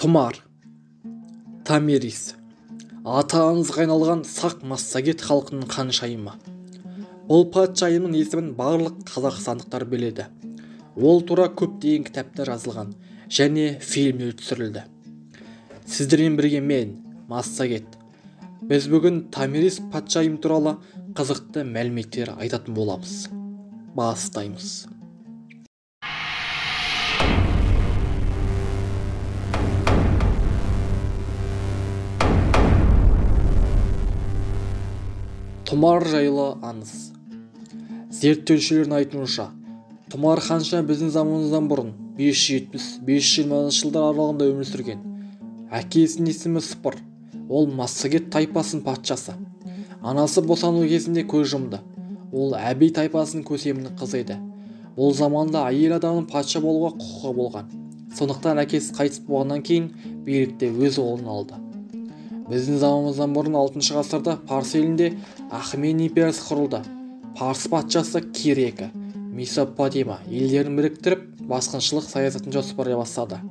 Тұмар, Томирис, аты аңызға айналған сақ массагет халқының ханшайымы. Бұл патшайымның есімін барлық қазақстандықтар біледі. Ол тура көптеген кітапта жазылған және фильмдер түсірілді. Сіздермен бірге мен, Массагет. Біз бүгін Томирис патшайым туралы қызықты мәліметтер айтатын боламыз. Бастаймыз. Тұмар жайлы аңыз. Зерттеушілердің айтуынша, Тұмар ханша біздің заманымыздан бұрын 570-520 жылдар аралығында өмір сүрген. Әкесінің есімі Сыпыр. Ол Массагет тайпасының патшасы. Анасы босану кезінде көз жұмды. Ол Әбей тайпасының көсемінің қызы еді. Бұл заманда әйел адамның патша болуға құқығы болған. Сондықтан әкесі қайтыс болғаннан кейін билікті өз қолына алды. Біздің заманымыздан бұрын 6 ғасырда Парсы елінде Ахемен империясы құрылды. Парсы патшасы Кир II Месопотама елдерін біріктіріп, басқыншылық саясатын жоспарлай бастады.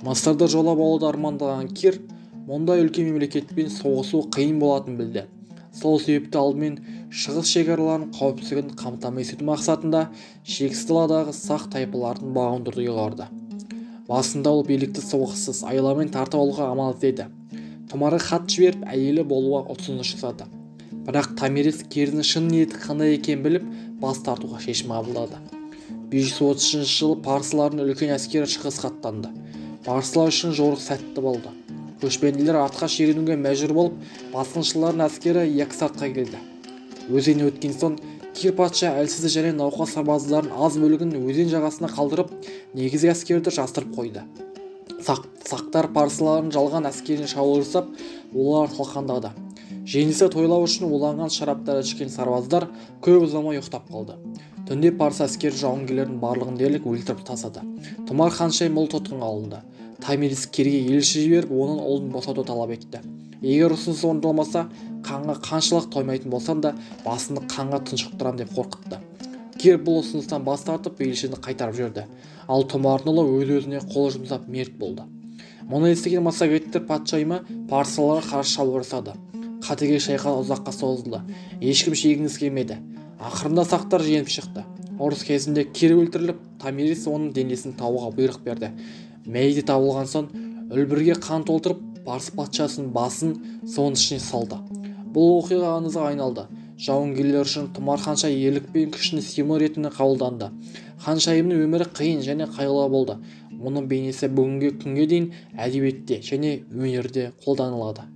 Мысырды жаулап алуды армандаған Кир, мұндай үлкен мемлекетпен соғысу қиын болатынын білді. Сол себепті алдымен шығыс шекараларының қауіпсіздігін қамтамасыз ету мақсатында шексіз даладағы сақ тайпаларын бағындыруды ұйғарды. Басында ол билікті соғыссыз айламен тартып алуға амал іздеді. Тұмарға хат жіберіп, әйелі болуға ұсыныс жасады. Бірақ Томирис Кирдің шын ниеті қандай екенін біліп, бас тартуға шешім қабылдады. 530 жылы парсылардың үлкен әскері шығысқа аттанды. Парсылар үшін жорық сәтті болды. Көшпенділер атқа шегінуге мәжбүр болып, басқыншылардың әскері екі сатқа келді. Өзен өткен соң, Кир патша әлсіз және науқас сарбаздардың аз бөлігін өзен жағасына қалдырып, негізгі әскерді жасырып қойды. Сақтар парсылардың жалған әскеріне шабуыл жасап, олар талқандады. Жеңісті тойлау үшін уланған шараптар ішкен сарбаздар көп ұзамай ұйықтап қалды. Түнде парсы әскері жауынгерлердің барлығын дерлік өлтіріп тастады. Тұмар ханшайым ұл тұтқынға алынды. Томирис Кирге елші жіберіп, оның ұлын босатуды талап етті. Егер ұсынысы орындалмаса, қанға қаншалық тоймайтын болсам да, басымды қанға тұншықтырам деп қорқытты. Кир бұл ұсыныстан бас тартып, елшіні қайтарып жіберді. Ал Тұмардың ұлы өз-өзіне қол жұмсап мерт болды. Мұны естіген Массагеттер патшайымы парсыларға қарсы шабуыл жасады. Қатыгез шайқас ұзаққа созылды. Ешкім шегінгісі келмеді. Ақырында сақтар жеңіп шықты. Ұрыс кезінде Кир өлтіріліп, Томирис оның денесін табуға бұйрық берді. Мәйіті табылған соң, үлбірге қан толтырып, парсы патшасының басын соның ішіне салды. Бұл оқиға аңызға айналды. Жауынгерлер үшін Тұмар ханша ерлік пен күшінің символы ретінде қабылданды. Ханшайымның өмірі қиын және қайғылы болды. Оның бейнесі бүгінгі күнге дейін әдебиетте және өнерде қолданылады.